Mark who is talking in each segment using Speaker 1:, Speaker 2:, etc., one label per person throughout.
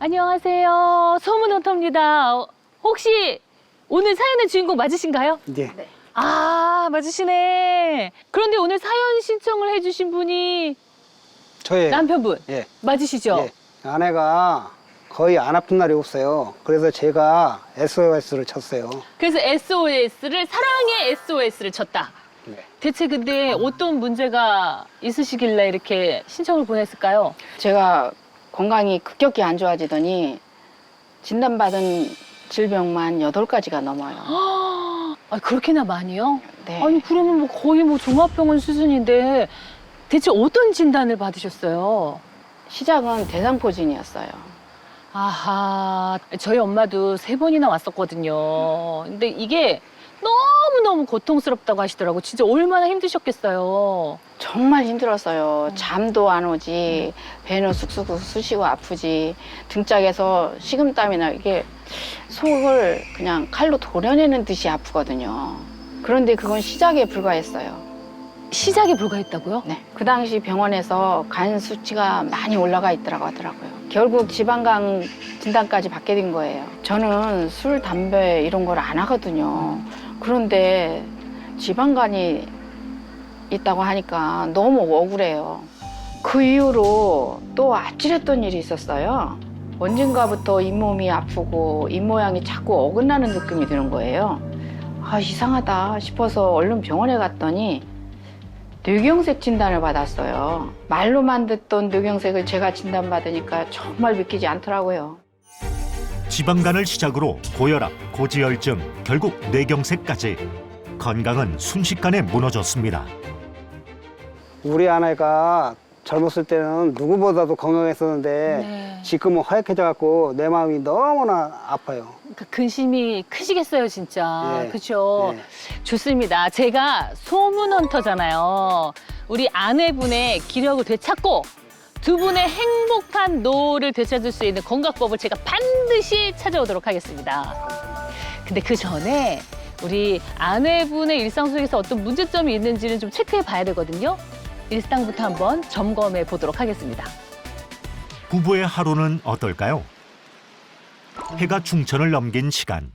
Speaker 1: 안녕하세요. 소문헌터입니다. 혹시 오늘 사연의 주인공 맞으신가요?
Speaker 2: 네.
Speaker 1: 아, 맞으시네. 그런데 오늘 사연 신청을 해주신 분이
Speaker 2: 저예요.
Speaker 1: 남편분
Speaker 2: 예.
Speaker 1: 맞으시죠?
Speaker 2: 예. 아내가 거의 안 아픈 날이 없어요. 그래서 제가 SOS를 쳤어요.
Speaker 1: 그래서 SOS를 사랑의 SOS를 쳤다.
Speaker 2: 네.
Speaker 1: 대체 근데 어떤 문제가 있으시길래 이렇게 신청을 보냈을까요?
Speaker 3: 제가 건강이 급격히 안 좋아지더니 진단받은 질병만 8가지가 넘어요.
Speaker 1: 아, 그렇게나 많이요?
Speaker 3: 네.
Speaker 1: 아니 그러면 뭐 거의 뭐 종합병원 수준인데 대체 어떤 진단을 받으셨어요?
Speaker 3: 시작은 대상포진이었어요.
Speaker 1: 아하, 저희 엄마도 3번이나 왔었거든요. 근데 이게 너무너무 고통스럽다고 하시더라고. 진짜 얼마나 힘드셨겠어요.
Speaker 3: 정말 힘들었어요. 잠도 안 오지, 배는 쑥쑥 쑤시고 아프지, 등짝에서 식은땀이나 이게 속을 그냥 칼로 도려내는 듯이 아프거든요. 그런데 그건 시작에 불과했어요.
Speaker 1: 시작에 불과했다고요?
Speaker 3: 네. 그 당시 병원에서 간 수치가 많이 올라가 있더라고 하더라고요. 결국 지방간 진단까지 받게 된 거예요. 저는 술, 담배 이런 걸 안 하거든요. 그런데 지방간이 있다고 하니까 너무 억울해요. 그 이후로 또 아찔했던 일이 있었어요. 언젠가부터 잇몸이 아프고 입모양이 자꾸 어긋나는 느낌이 드는 거예요. 아, 이상하다 싶어서 얼른 병원에 갔더니 뇌경색 진단을 받았어요. 말로만 듣던 뇌경색을 제가 진단받으니까 정말 믿기지 않더라고요.
Speaker 4: 지방간을 시작으로 고혈압, 고지혈증, 결국 뇌경색까지 건강은 순식간에 무너졌습니다.
Speaker 2: 우리 아내가 젊었을 때는 누구보다도 건강했었는데
Speaker 1: 네.
Speaker 2: 지금은 허약해져갖고 내 마음이 너무나 아파요.
Speaker 1: 그러니까 근심이 크시겠어요, 진짜.
Speaker 2: 예.
Speaker 1: 그렇죠?
Speaker 2: 예.
Speaker 1: 좋습니다. 제가 소문헌터잖아요. 우리 아내분의 기력을 되찾고 두 분의 행복한 노후를 되찾을 수 있는 건강법을 제가 반드시 찾아오도록 하겠습니다. 근데 그 전에 우리 아내분의 일상 속에서 어떤 문제점이 있는지는 좀 체크해 봐야 되거든요. 일상부터 한번 점검해 보도록 하겠습니다.
Speaker 4: 부부의 하루는 어떨까요? 해가 중천을 넘긴 시간.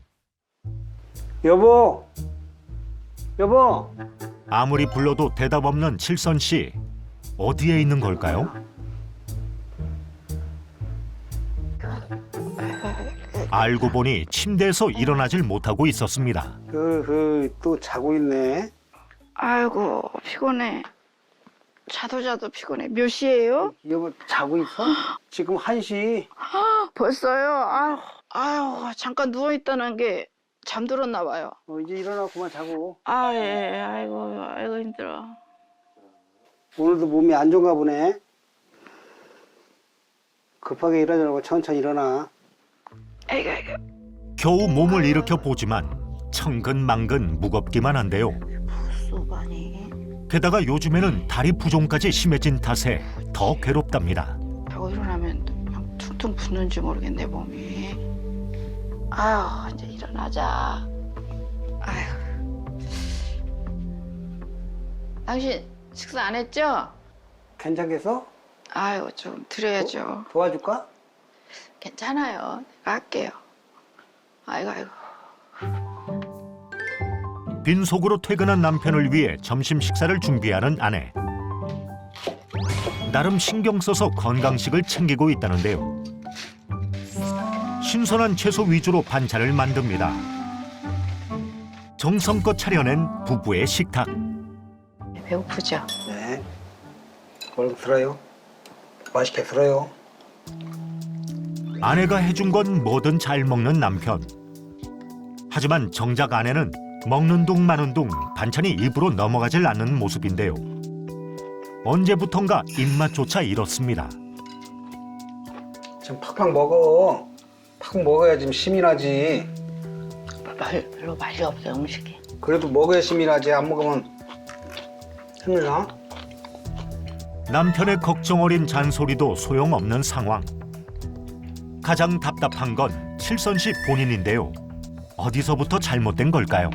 Speaker 2: 여보! 여보!
Speaker 4: 아무리 불러도 대답 없는 칠선 씨. 어디에 있는 걸까요? 알고 보니 침대에서 일어나질 못하고 있었습니다.
Speaker 2: 또 자고 있네.
Speaker 3: 아이고, 피곤해. 자도 피곤해. 몇 시예요?
Speaker 2: 여보, 자고 있어? 지금 1시.
Speaker 3: 벌써요? 아유, 잠깐 누워있다는 게 잠들었나 봐요.
Speaker 2: 이제 일어나 그만 자고.
Speaker 3: 아, 예, 아이고, 힘들어.
Speaker 2: 오늘도 몸이 안 좋은가 보네. 급하게 일어나려고 천천히 일어나.
Speaker 3: 아이고.
Speaker 4: 겨우 몸을 일으켜 보지만 천근만근 무겁기만 한데요.
Speaker 3: 수반이
Speaker 4: 게다가 요즘에는 다리 부종까지 심해진 탓에 더 괴롭답니다.
Speaker 3: 자고 일어나면 그냥 퉁퉁 붓는지 모르겠네, 몸이. 아유, 이제 일어나자. 아유. 당신 식사 안 했죠?
Speaker 2: 괜찮겠어?
Speaker 3: 아유, 좀 드려야죠.
Speaker 2: 도와줄까?
Speaker 3: 괜찮아요. 내가 할게요. 아이고.
Speaker 4: 빈속으로 퇴근한 남편을 위해 점심 식사를 준비하는 아내. 나름 신경 써서 건강식을 챙기고 있다는데요. 신선한 채소 위주로 반찬을 만듭니다. 정성껏 차려낸 부부의 식탁.
Speaker 3: 배고프죠?
Speaker 2: 네. 얼른 들어요. 맛있게 들어요.
Speaker 4: 아내가 해준 건 뭐든 잘 먹는 남편. 하지만 정작 아내는 먹는 둥 마는 둥 반찬이 입으로 넘어가질 않는 모습인데요. 언제부턴가 입맛조차 잃었습니다.
Speaker 2: 좀 팍팍 먹어. 팍 먹어야 좀 힘이 나지.
Speaker 3: 별로 맛이 없어요, 음식이.
Speaker 2: 그래도 먹어야 힘이 나지. 안 먹으면 힘나.
Speaker 4: 남편의 걱정 어린 잔소리도 소용없는 상황. 가장 답답한 건 칠선 씨 본인인데요. 어디서부터 잘못된 걸까요?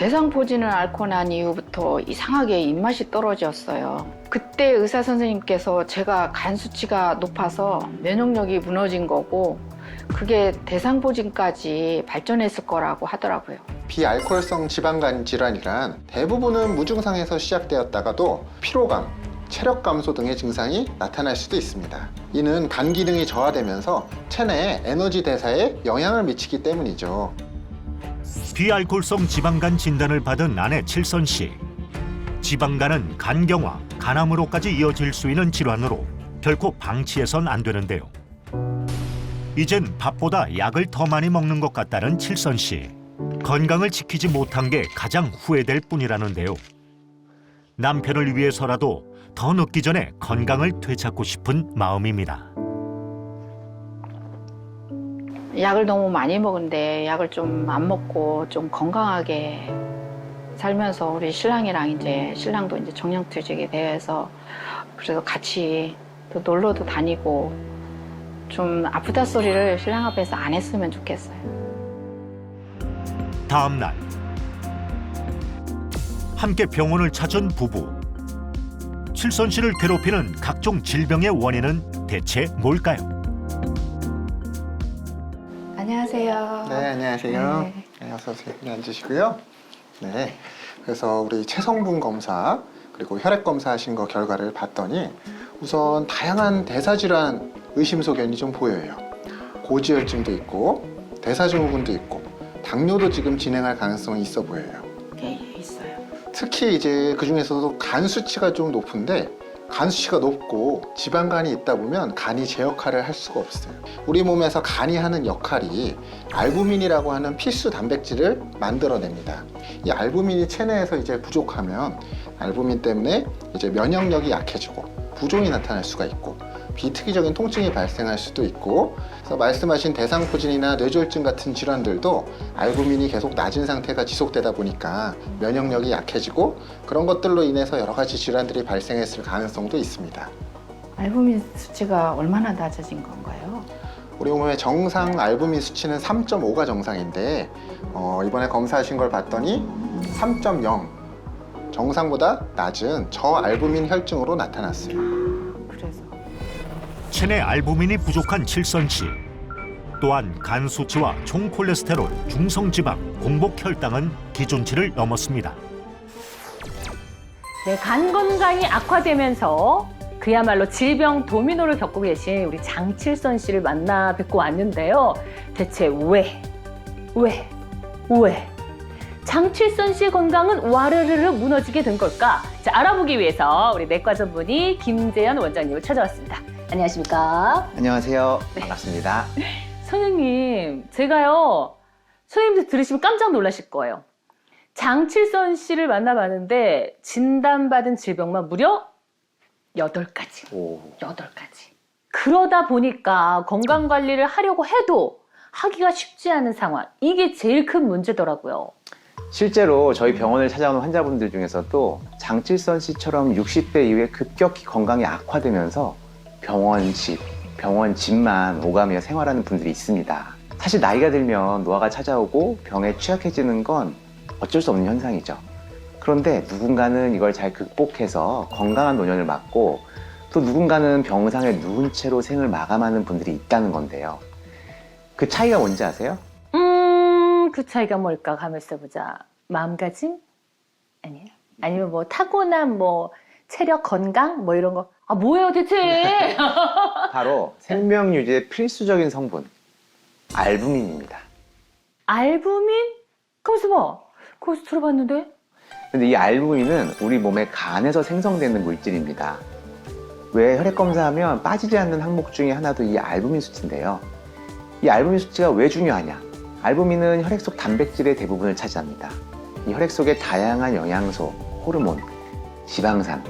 Speaker 3: 대상포진을 앓고 난 이후부터 이상하게 입맛이 떨어졌어요. 그때 의사 선생님께서 제가 간 수치가 높아서 면역력이 무너진 거고 그게 대상포진까지 발전했을 거라고 하더라고요.
Speaker 5: 비알코올성 지방간 질환이란 대부분은 무증상에서 시작되었다가도 피로감, 체력 감소 등의 증상이 나타날 수도 있습니다. 이는 간 기능이 저하되면서 체내의 에너지 대사에 영향을 미치기 때문이죠.
Speaker 4: 비알코올성 지방간 진단을 받은 아내 칠선 씨. 지방간은 간경화, 간암으로까지 이어질 수 있는 질환으로 결코 방치해선 안 되는데요. 이젠 밥보다 약을 더 많이 먹는 것 같다는 칠선 씨. 건강을 지키지 못한 게 가장 후회될 뿐이라는데요. 남편을 위해서라도 더 늦기 전에 건강을 되찾고 싶은 마음입니다.
Speaker 3: 약을 너무 많이 먹은데 약을 좀 안 먹고 좀 건강하게 살면서 우리 신랑이랑 이제 신랑도 이제 정년퇴직이 돼서 그래서 같이 또 놀러도 다니고 좀 아프다 소리를 신랑 앞에서 안 했으면 좋겠어요.
Speaker 4: 다음 날 함께 병원을 찾은 부부. 칠선 씨를 괴롭히는 각종 질병의 원인은 대체 뭘까요?
Speaker 3: 안녕하세요.
Speaker 5: 네, 안녕하세요.
Speaker 3: 네.
Speaker 5: 네, 어서 오세요. 네, 앉으시고요. 네, 그래서 우리 체성분 검사 그리고 혈액 검사하신 거 결과를 봤더니 우선 다양한 대사질환 의심소견이 좀 보여요. 고지혈증도 있고 대사증후군도 있고 당뇨도 지금 진행할 가능성이 있어 보여요.
Speaker 3: 네, 있어요.
Speaker 5: 특히 이제 그 중에서도 간 수치가 좀 높은데 간 수치가 높고 지방간이 있다 보면 간이 제 역할을 할 수가 없어요. 우리 몸에서 간이 하는 역할이 알부민이라고 하는 필수 단백질을 만들어냅니다. 이 알부민이 체내에서 이제 부족하면 알부민 때문에 이제 면역력이 약해지고 부종이 나타날 수가 있고 비특이적인 통증이 발생할 수도 있고, 그래서 말씀하신 대상포진이나 뇌졸중 같은 질환들도 알부민이 계속 낮은 상태가 지속되다 보니까 면역력이 약해지고 그런 것들로 인해서 여러 가지 질환들이 발생했을 가능성도 있습니다.
Speaker 3: 알부민 수치가 얼마나 낮아진 건가요?
Speaker 5: 우리 몸의 정상 알부민 수치는 3.5가 정상인데 이번에 검사하신 걸 봤더니 3.0, 정상보다 낮은 저알부민 혈증으로 나타났어요.
Speaker 3: 그래서
Speaker 4: 체내 알부민이 부족한 칠선 씨. 또한 간 수치와 총 콜레스테롤, 중성지방, 공복혈당은 기준치를 넘었습니다.
Speaker 1: 네, 간 건강이 악화되면서 그야말로 질병 도미노를 겪고 계신 우리 장칠선 씨를 만나 뵙고 왔는데요. 대체 왜? 장칠선 씨의 건강은 와르르르 무너지게 된 걸까? 자, 알아보기 위해서 우리 내과 전문의 김재현 원장님을 찾아왔습니다. 안녕하십니까?
Speaker 6: 안녕하세요. 반갑습니다.
Speaker 1: 선생님, 제가요, 선생님들 들으시면 깜짝 놀라실 거예요. 장칠선 씨를 만나봤는데 진단받은 질병만 무려 8가지.
Speaker 6: 오.
Speaker 1: 8가지. 그러다 보니까 건강관리를 하려고 해도 하기가 쉽지 않은 상황. 이게 제일 큰 문제더라고요.
Speaker 6: 실제로 저희 병원을 찾아오는 환자분들 중에서도 장칠선 씨처럼 60대 이후에 급격히 건강이 악화되면서 병원 집만 오가며 생활하는 분들이 있습니다. 사실 나이가 들면 노화가 찾아오고 병에 취약해지는 건 어쩔 수 없는 현상이죠. 그런데 누군가는 이걸 잘 극복해서 건강한 노년을 맞고 또 누군가는 병상에 누운 채로 생을 마감하는 분들이 있다는 건데요. 그 차이가 뭔지 아세요?
Speaker 1: 그 차이가 뭘까? 가만 있어보자. 마음가짐? 아니에요. 아니면 뭐 타고난 뭐 체력, 건강? 뭐 이런 거. 아, 뭐예요 대체?
Speaker 6: 바로 생명 유지의 필수적인 성분, 알부민입니다.
Speaker 1: 알부민? 가만있어 봐. 거기서 들어봤는데?
Speaker 6: 근데 이 알부민은 우리 몸의 간에서 생성되는 물질입니다. 왜 혈액 검사하면 빠지지 않는 항목 중에 하나도 이 알부민 수치인데요. 이 알부민 수치가 왜 중요하냐? 알부민은 혈액 속 단백질의 대부분을 차지합니다. 이 혈액 속의 다양한 영양소, 호르몬, 지방산,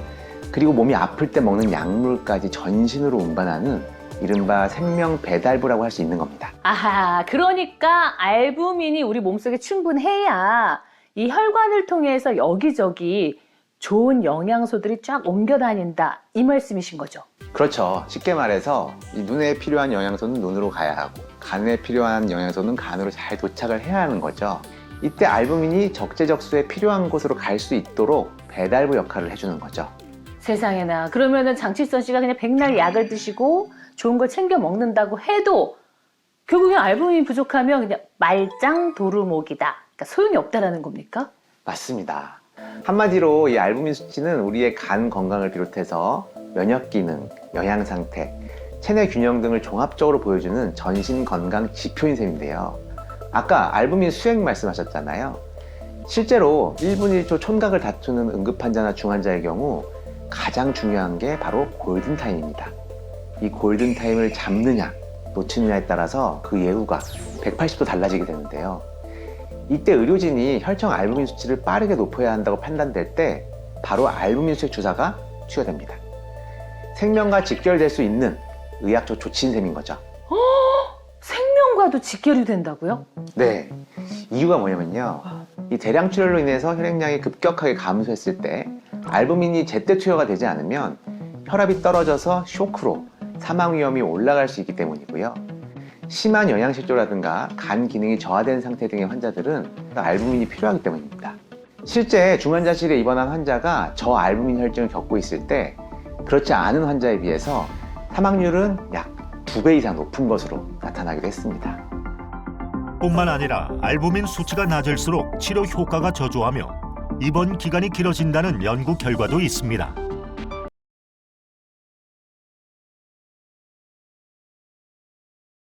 Speaker 6: 그리고 몸이 아플 때 먹는 약물까지 전신으로 운반하는 이른바 생명 배달부라고 할 수 있는 겁니다.
Speaker 1: 아하, 그러니까 알부민이 우리 몸속에 충분해야 이 혈관을 통해서 여기저기 좋은 영양소들이 쫙 옮겨 다닌다. 이 말씀이신 거죠?
Speaker 6: 그렇죠. 쉽게 말해서 이 눈에 필요한 영양소는 눈으로 가야 하고 간에 필요한 영양소는 간으로 잘 도착을 해야 하는 거죠. 이때 알부민이 적재적소에 필요한 곳으로 갈 수 있도록 배달부 역할을 해주는 거죠.
Speaker 1: 세상에나. 그러면은 장칠선 씨가 그냥 백날 약을 드시고 좋은 걸 챙겨 먹는다고 해도 결국엔 알부민이 부족하면 그냥 말짱 도루묵이다. 그러니까 소용이 없다라는 겁니까?
Speaker 6: 맞습니다. 한마디로 이 알부민 수치는 우리의 간 건강을 비롯해서 면역 기능, 영양 상태, 체내 균형 등을 종합적으로 보여주는 전신 건강 지표인 셈인데요. 아까 알부민 수액 말씀하셨잖아요. 실제로 1분 1초 촌각을 다투는 응급환자나 중환자의 경우 가장 중요한 게 바로 골든타임입니다. 이 골든타임을 잡느냐, 놓치느냐에 따라서 그 예후가 180도 달라지게 되는데요. 이때 의료진이 혈청 알부민 수치를 빠르게 높여야 한다고 판단될 때 바로 알부민 수액 주사가 투여됩니다. 생명과 직결될 수 있는 의학적 조치인 셈인 거죠.
Speaker 1: 생명과도 직결이 된다고요?
Speaker 6: 네. 이유가 뭐냐면요. 이 대량 출혈로 인해서 혈액량이 급격하게 감소했을 때 알부민이 제때 투여가 되지 않으면 혈압이 떨어져서 쇼크로 사망 위험이 올라갈 수 있기 때문이고요. 심한 영양실조라든가 간 기능이 저하된 상태 등의 환자들은 알부민이 필요하기 때문입니다. 실제 중환자실에 입원한 환자가 저알부민 혈증을 겪고 있을 때 그렇지 않은 환자에 비해서 사망률은 약 2배 이상 높은 것으로 나타나기도 했습니다.
Speaker 4: 뿐만 아니라 알부민 수치가 낮을수록 치료 효과가 저조하며 입원 기간이 길어진다는 연구 결과도 있습니다.